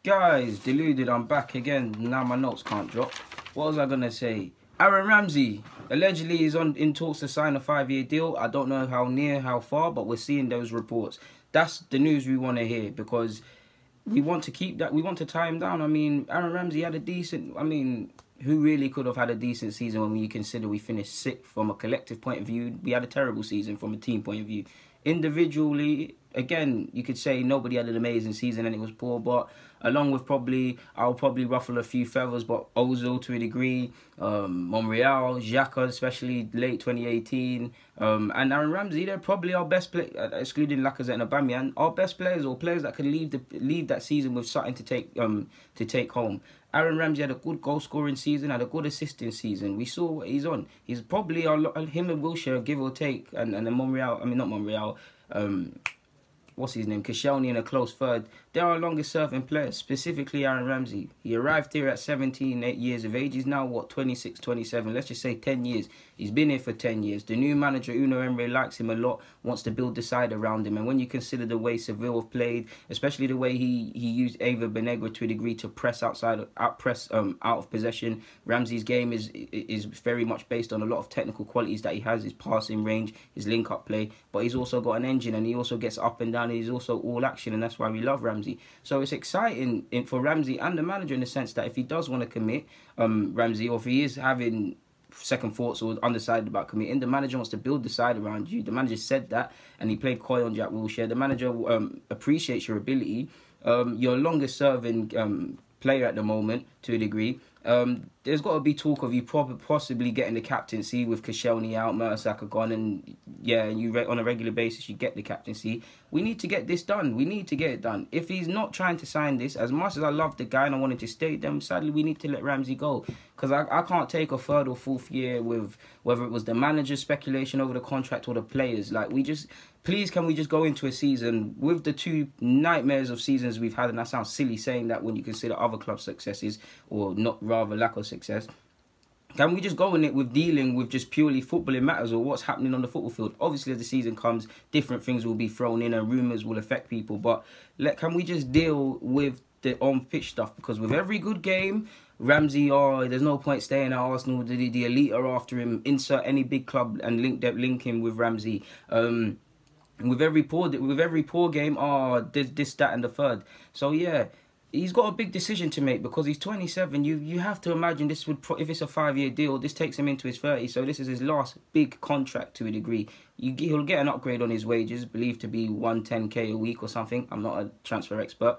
Guys, deluded, I'm back again. Now my notes can't drop. What was I going to say? Aaron Ramsey allegedly is in talks to sign a 5-year deal. I don't know how near, how far, but we're seeing those reports. That's the news we want to hear because we want to keep that. We want to tie him down. I mean, Aaron Ramsey had a decent... who really could have had a decent season when you consider we finished sixth from a collective point of view? We had a terrible season from a team point of view. Individually, again, you could say nobody had an amazing season and it was poor, but along with I'll probably ruffle a few feathers, but Ozil to a degree, Monreal, Xhaka, especially late 2018, and Aaron Ramsey, they're probably our best play, excluding Lacazette and Aubameyang, our best players or players that could leave that season with something to take home. Aaron Ramsey had a good goal-scoring season, had a good assisting season. We saw what he's on. He's probably him and Wilshere, give or take, and then Monreal. I mean, not Monreal. What's his name? Koscielny in a close third. They're our longest-serving players, specifically Aaron Ramsey. He arrived here at 17 years of age. He's now, 26, 27? Let's just say 10 years. He's been here for 10 years. The new manager, Unai Emery, likes him a lot, wants to build the side around him. And when you consider the way Seville have played, especially the way he used Ava Benegua to a degree to press out of possession, Ramsey's game is very much based on a lot of technical qualities that he has, his passing range, his link-up play. But he's also got an engine and he also gets up and down. And he's also all action, and that's why we love Ramsey. So it's exciting for Ramsey and the manager in the sense that if he does want to commit, Ramsey, or if he is having second thoughts or undecided about committing, the manager wants to build the side around you. The manager said that, and he played coy on Jack Wilshere. The manager appreciates your ability. Your longest serving player at the moment, to a degree. There's got to be talk of you possibly getting the captaincy with Koscielny out, Mertesacker gone, and you on a regular basis you get the captaincy. We need to get this done. We need to get it done. If he's not trying to sign this, as much as I love the guy and I wanted to stay, then sadly we need to let Ramsey go. Because I can't take a third or fourth year with whether it was the manager's speculation over the contract or the players. Please, can we just go into a season with the two nightmares of seasons we've had? And that sounds silly saying that when you consider other club successes, or not, rather lack of success. Can we just go in it with dealing with just purely footballing matters or what's happening on the football field? Obviously, as the season comes, different things will be thrown in and rumours will affect people. But can we just deal with the on-pitch stuff? Because with every good game, Ramsey, there's no point staying at Arsenal. The elite are after him. Insert any big club and link him with Ramsey. With every poor game, this, that, and the third. So yeah, he's got a big decision to make because he's 27. You have to imagine this would, if it's a 5-year deal, this takes him into his 30s. So this is his last big contract to a degree. He'll get an upgrade on his wages, believed to be 110k a week or something. I'm not a transfer expert.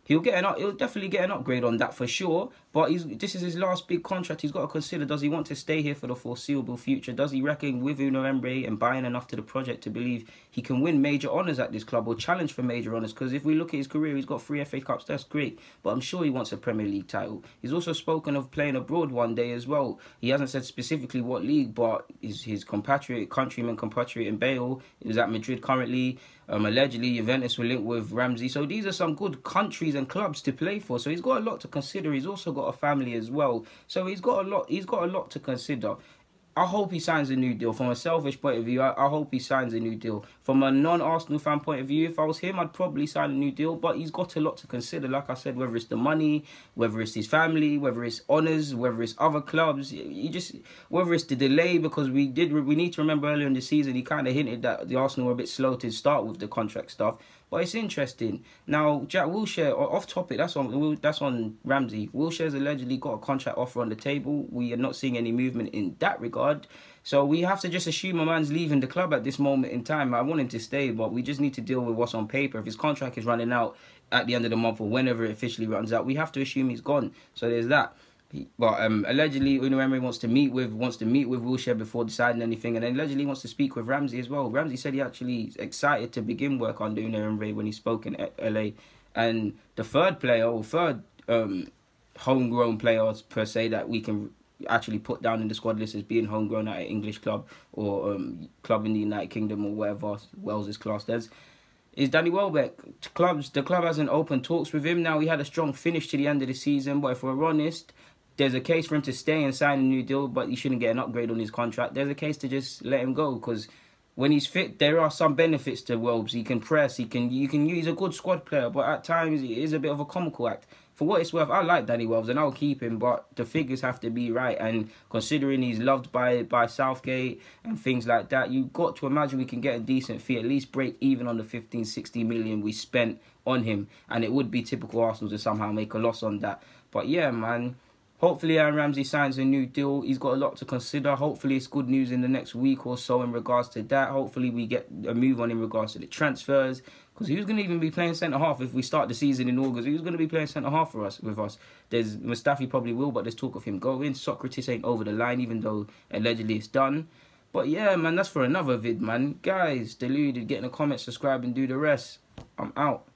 He'll definitely get an upgrade on that for sure. But this is his last big contract. He's got to consider, does he want to stay here for the foreseeable future? Does he reckon with Unai Emery and buying enough to the project to believe he can win major honours at this club or challenge for major honours? Because if we look at his career, he's got 3 FA Cups. That's great. But I'm sure he wants a Premier League title. He's also spoken of playing abroad one day as well. He hasn't said specifically what league, but his countryman compatriot Bale is at Madrid currently. Allegedly, Juventus will link with Ramsey. So these are some good countries and clubs to play for. So he's got a lot to consider. He's also got a family as well. So he's got a lot to consider. I hope he signs a new deal. From a selfish point of view, I hope he signs a new deal. From a non-Arsenal fan point of view, if I was him, I'd probably sign a new deal. But he's got a lot to consider. Like I said, whether it's the money, whether it's his family, whether it's honours, whether it's other clubs, whether it's the delay, because we need to remember earlier in the season, he kind of hinted that the Arsenal were a bit slow to start with the contract stuff. But it's interesting. Now, Jack Wilshere, off topic, that's on Ramsey. Wilshere's allegedly got a contract offer on the table. We are not seeing any movement in that regard. So we have to just assume a man's leaving the club at this moment in time. I want him to stay, but we just need to deal with what's on paper. If his contract is running out at the end of the month or whenever it officially runs out, we have to assume he's gone. So there's that. But allegedly, Unai Emery wants to meet with Wilshere before deciding anything, and then allegedly wants to speak with Ramsey as well. Ramsey said he actually is excited to begin work under Unai Emery when he spoke in LA. And the third homegrown player per se that we can actually put down in the squad list as being homegrown at an English club or club in the United Kingdom or whatever Wales is classed as, is Danny Welbeck. The club hasn't opened talks with him. Now, he had a strong finish to the end of the season, but if we're honest, there's a case for him to stay and sign a new deal, but he shouldn't get an upgrade on his contract. There's a case to just let him go because when he's fit, there are some benefits to Welbs. He can press, he's a good squad player, but at times it is a bit of a comical act. For what it's worth, I like Danny Welbs and I'll keep him, but the figures have to be right. And considering he's loved by Southgate and things like that, you've got to imagine we can get a decent fee, at least break even on the 15-16 million we spent on him. And it would be typical Arsenal to somehow make a loss on that. But yeah, man, hopefully Aaron Ramsey signs a new deal. He's got a lot to consider. Hopefully it's good news in the next week or so in regards to that. Hopefully we get a move on in regards to the transfers. Because who's going to even be playing centre-half if we start the season in August? Who's going to be playing centre-half with us? There's Mustafi probably will, but there's talk of him going. Socrates ain't over the line, even though allegedly it's done. But yeah, man, that's for another vid, man. Guys, deluded, get in the comments, subscribe and do the rest. I'm out.